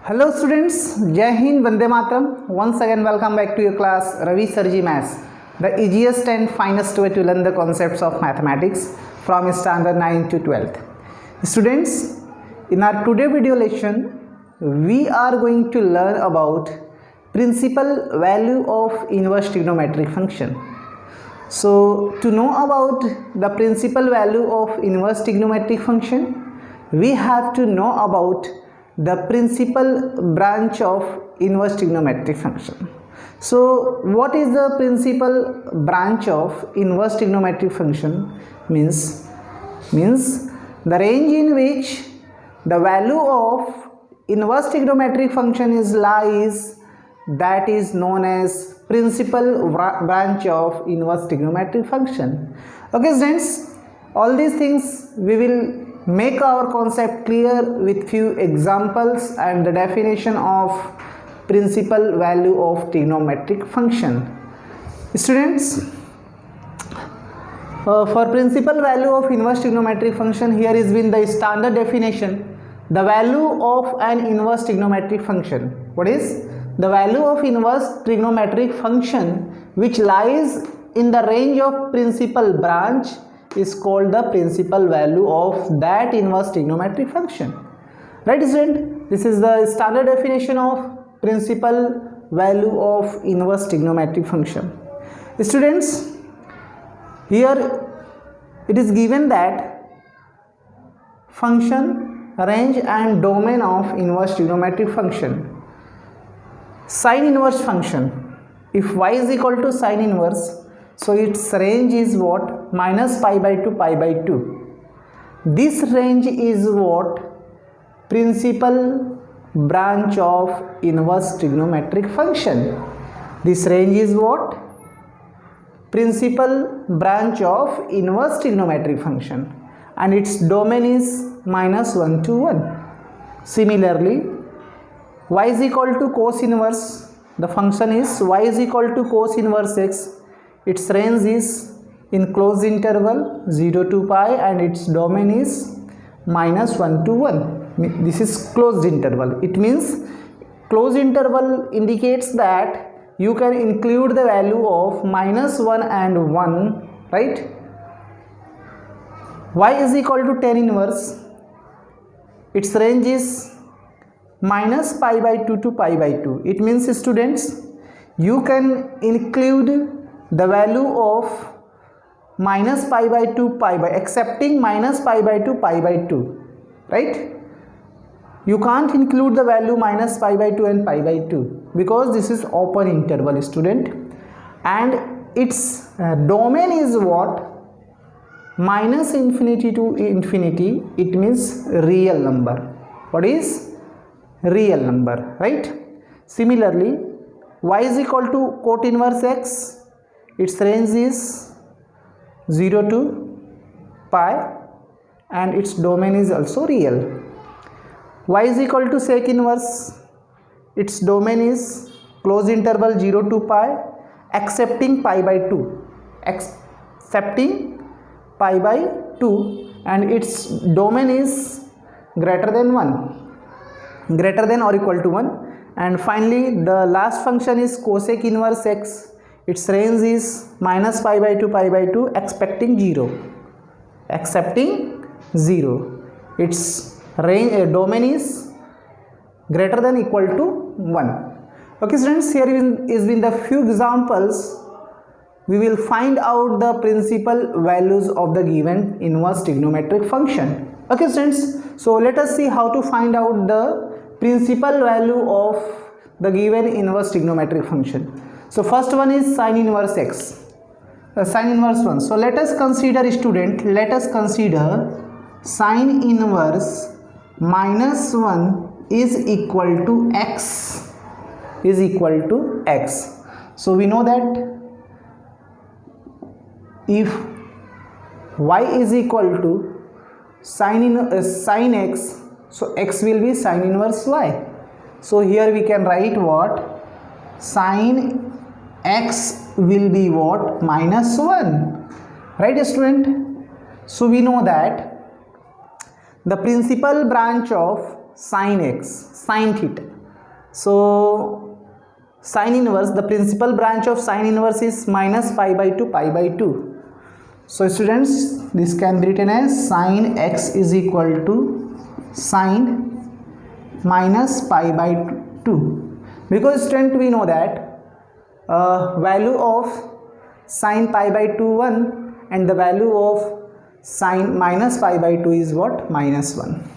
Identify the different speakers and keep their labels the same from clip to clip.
Speaker 1: Hello students, Jai Hind, Vande Mataram. Once again welcome back to your class Ravi Sarji Maths, the easiest and finest way to learn the concepts of mathematics from standard 9 to 12th. Students, in our today video lesson, we are going to learn about principal value of inverse trigonometric function. So to know about the principal value of inverse trigonometric function, we have to know about the principal branch of inverse trigonometric function. So what is the principal branch of inverse trigonometric function? Means the range in which the value of inverse trigonometric function lies, that is known as principal branch of inverse trigonometric function. Okay students, all these things we will make our concept clear with few examples and the definition of principal value of trigonometric function. Students, for principal value of inverse trigonometric function, here is been the standard definition. The value of an inverse trigonometric function. What is the value of inverse trigonometric function which lies in the range of principal branch is called the principal value of that inverse trigonometric function. Right student, this is the standard definition of principal value of inverse trigonometric function. Students, here it is given that function, range and domain of inverse trigonometric function. Sine inverse function, if y is equal to sine inverse, so its range is what? Minus pi by 2, pi by 2. This range is what? Principal branch of inverse trigonometric function. This range is what? Principal branch of inverse trigonometric function. And its domain is minus 1 to 1. Similarly, y is equal to cos inverse. The function is y is equal to cos inverse x. Its range is in closed interval 0 to pi and its domain is minus 1 to 1. This is closed interval. It means closed interval indicates that you can include the value of minus 1 and 1, right? Y is equal to tan inverse. Its range is minus pi by 2 to pi by 2. It means students, you can include the value of minus pi by 2 pi by accepting minus pi by 2 pi by 2, right? You can't include the value minus pi by 2 and pi by 2 because this is open interval student, and its domain is what? Minus infinity to infinity. It means real number. What is real number, right? Similarly, y is equal to cot inverse x. Its range is 0 to pi and its domain is also real. Y is equal to sec inverse. Its domain is closed interval 0 to pi accepting pi by 2. Accepting pi by 2 and its domain is greater than 1. Greater than or equal to 1. And finally, the last function is cosec inverse x. Its range is minus pi by 2 pi by 2 accepting 0. Its range domain is greater than equal to 1. Okay students, here is been the few examples. We will find out the principal values of the given inverse trigonometric function. Okay students, so let us see how to find out the principal value of the given inverse trigonometric function. So first one is sine inverse x, sine inverse 1. So let us consider student, let us consider sine inverse minus 1 is equal to x, So we know that if y is equal to sine x, so x will be sine inverse y. So here we can write what? Sine x will be what? Minus 1, right student? So we know that the principal branch of sine x, sine theta, So sine inverse, the principal branch of sine inverse is minus pi by 2 pi by 2. So students, this can be written as sine x is equal to sine minus pi by 2, because student we know that value of sine pi by 2 1 and the value of sine minus pi by 2 is what? Minus 1.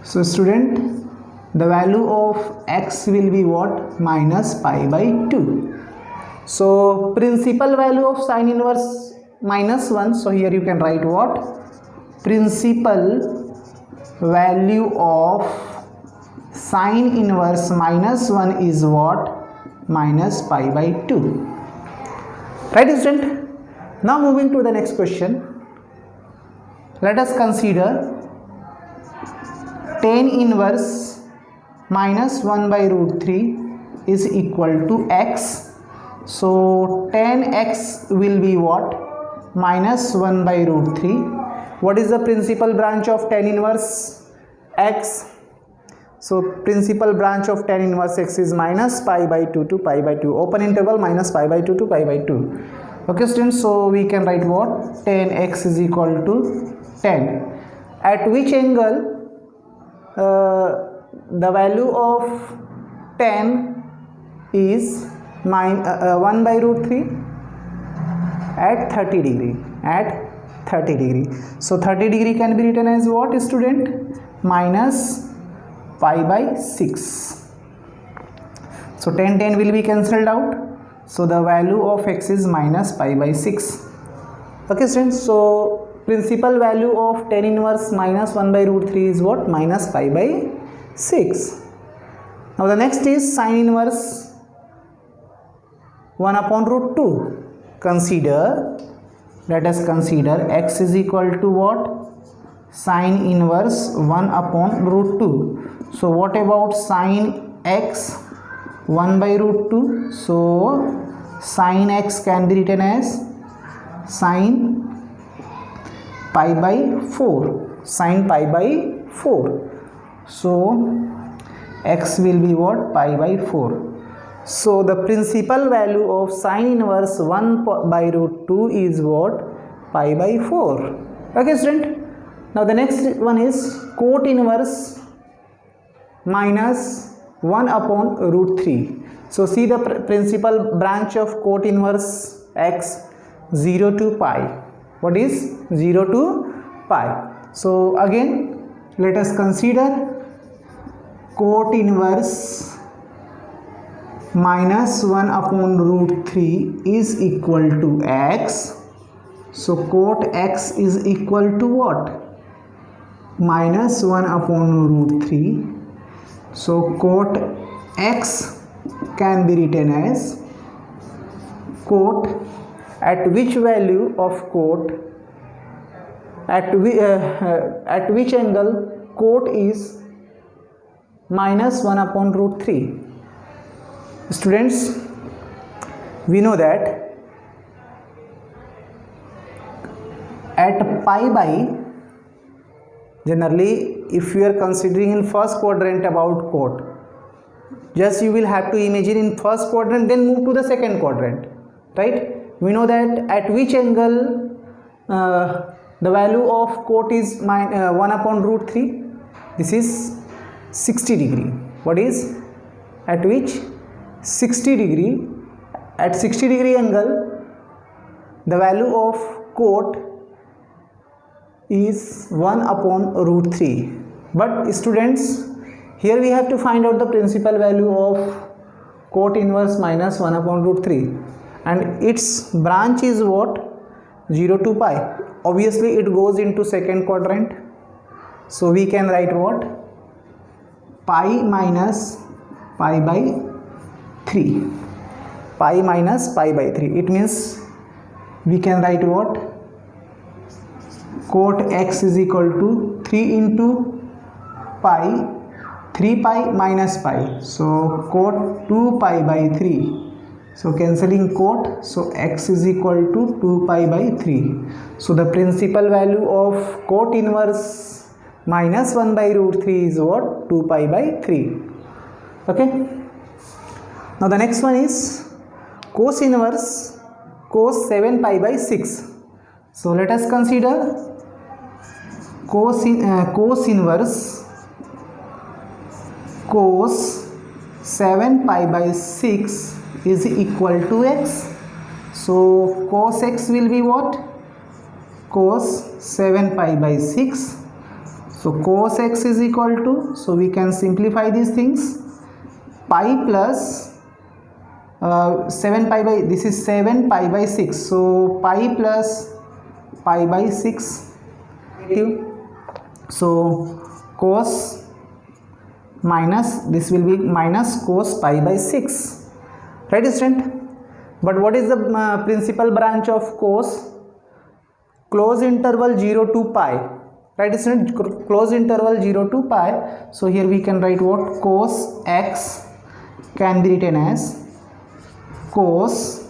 Speaker 1: So student, the value of x will be what? Minus pi by 2. So principal value of sine inverse minus 1, so here you can write what? Principal value of sine inverse minus 1 is what? Minus pi by 2. Right student? Now moving to the next question. Let us consider tan inverse minus 1 by root 3 is equal to x. So tan x will be what? Minus 1 by root 3. What is the principal branch of tan inverse x? So principal branch of tan inverse x is minus pi by 2 to pi by 2. Open interval minus pi by 2 to pi by 2. Okay students, so we can write what? Tan x is equal to 10. At which angle the value of tan is 1 by root 3? At 30 degree. At 30 degree. So 30 degree can be written as what student? Minus pi by 6. So tan will be cancelled out. So the value of x is minus pi by 6. Okay students, so principal value of tan inverse minus 1 by root 3 is what? Minus pi by 6. Now the next is sine inverse 1 upon root 2. Let us consider x is equal to what? Sine inverse 1 upon root 2. So what about sine x 1 by root 2? So sine x can be written as sine pi by 4. Sine pi by 4. So x will be what? Pi by 4. So the principal value of sine inverse 1 by root 2 is what? Pi by 4. Okay student. Now the next one is cot inverse minus 1 upon root 3. So see the principal branch of cot inverse x, 0 to pi. What is 0 to pi? So again let us consider cot inverse minus 1 upon root 3 is equal to x. So cot x is equal to what? Minus 1 upon root 3. So cot x can be written as cot, at which value of cot, at which angle cot is minus 1 upon root 3. Students, we know that at pi by, generally if you are considering in first quadrant about cot, just you will have to imagine in first quadrant, then move to the second quadrant, right? We know that at which angle the value of cot is 1 upon root 3. This is 60 degree. What is? At which? 60 degree. At 60 degree angle the value of cot is 1 upon root 3. But students, here we have to find out the principal value of cot inverse minus 1 upon root 3, and its branch is what? 0 to pi. Obviously it goes into second quadrant, so we can write what? Pi minus pi by 3. Pi minus pi by 3. It means we can write what? Cot x is equal to 3 into pi, 3 pi minus pi. So cot 2 pi by 3. So cancelling cot, so x is equal to 2 pi by 3. So the principal value of cot inverse minus 1 by root 3 is what? 2 pi by 3. Okay, now the next one is cos inverse cos 7 pi by 6. So let us consider cos inverse cos 7 pi by 6 is equal to x. So cos x will be what? Cos 7 pi by 6. So cos x is equal to, so we can simplify these things, pi plus 7 pi by, this is 7 pi by 6, so pi plus pi by 6, so cos minus, this will be minus cos pi by 6, right student? But what is the principal branch of cos? Close interval 0 to pi, right student? Close interval 0 to pi. So here we can write what? Cos x can be written as cos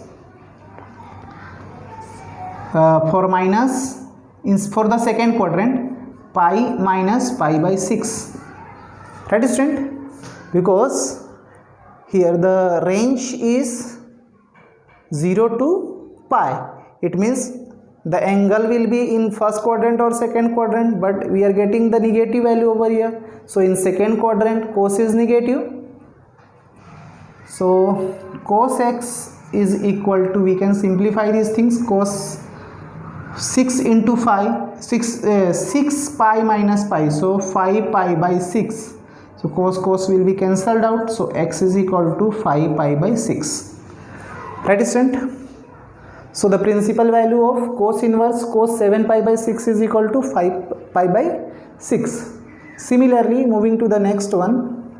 Speaker 1: for minus for the second quadrant pi minus pi by 6, right student? Because here the range is 0 to pi, it means the angle will be in first quadrant or second quadrant, but we are getting the negative value over here. So in second quadrant cos is negative, so cos x is equal to, we can simplify these things, cos 6 into 5, 6 pi minus pi, so 5 pi by 6, so cos will be cancelled out, so x is equal to 5 pi by 6, right student? So the principal value of cos inverse cos 7 pi by 6 is equal to 5 pi by 6. Similarly, moving to the next one,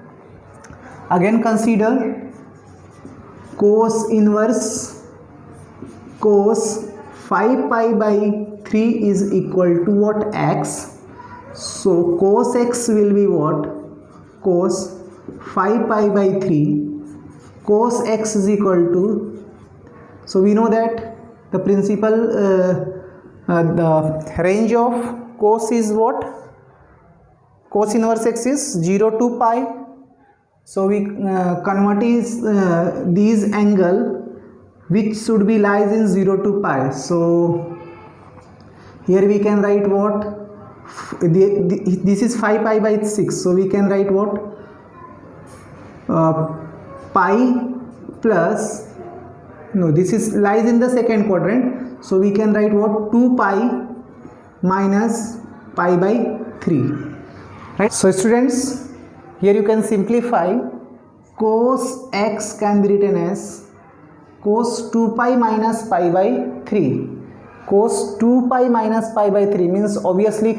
Speaker 1: again consider cos inverse cos 5 pi by 3 is equal to what? X. So cos x will be what? Cos 5 pi by 3, cos x is equal to, so we know that the principal the range of cos is what? Cos inverse x is 0 to pi, so we convert these angle which should be lies in 0 to pi. So here we can write what? This is 5 pi by 6, so we can write what? Pi plus, no, this is lies in the second quadrant, so we can write what? 2 pi minus pi by 3, right? So students, here you can simplify, cos x can be written as cos 2 pi minus pi by 3. Cos 2 pi minus pi by 3 means obviously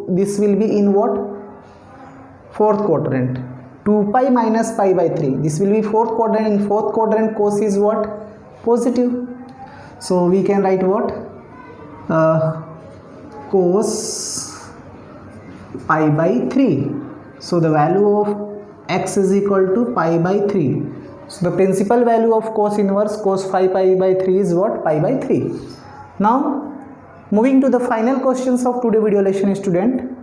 Speaker 1: this will be in what? Fourth quadrant. 2 pi minus pi by 3, this will be fourth quadrant. In fourth quadrant cos is what? Positive. So we can write what? Cos pi by 3. So the value of x is equal to pi by 3. So the principal value of cos inverse cos 5 pi by 3 is what? Pi by 3. Now moving to the final questions of today video lesson student,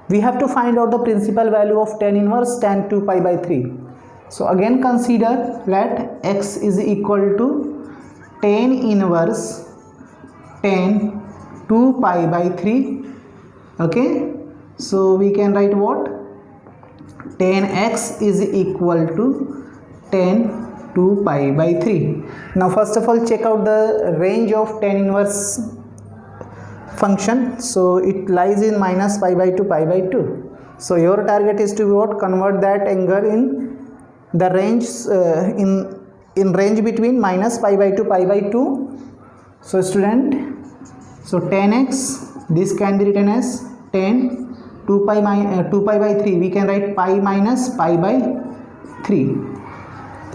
Speaker 1: we have to find out the principal value of tan inverse tan 2 pi by 3. So again consider that x is equal to tan inverse tan 2 pi by 3. Okay, so we can write what? Tan x is equal to tan 2 pi by 3. Now first of all check out the range of tan inverse function. So it lies in minus pi by 2 pi by 2. So your target is to what? Convert that angle in the range in range between minus pi by 2 pi by 2. So student, so tan x, this can be written as tan 2 pi by 3, we can write pi minus pi by 3,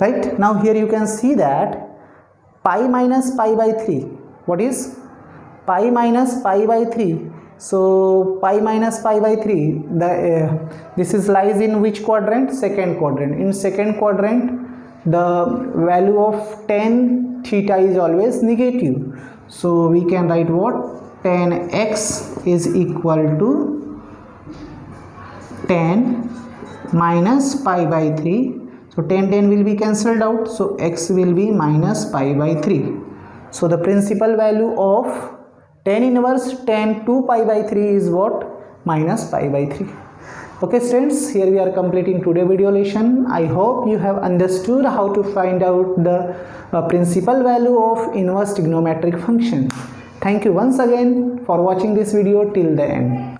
Speaker 1: right? Now here you can see that pi minus pi by 3, what is pi minus pi by 3? So pi minus pi by 3, this is lies in which quadrant? Second quadrant. In second quadrant the value of tan theta is always negative, so we can write what? Tan x is equal to tan minus pi by 3. So 10 will be cancelled out. So x will be minus pi by 3. So the principal value of tan inverse tan 2 pi by 3 is what? Minus pi by 3. Okay students, here we are completing today's video lesson. I hope you have understood how to find out the principal value of inverse trigonometric function. Thank you once again for watching this video till the end.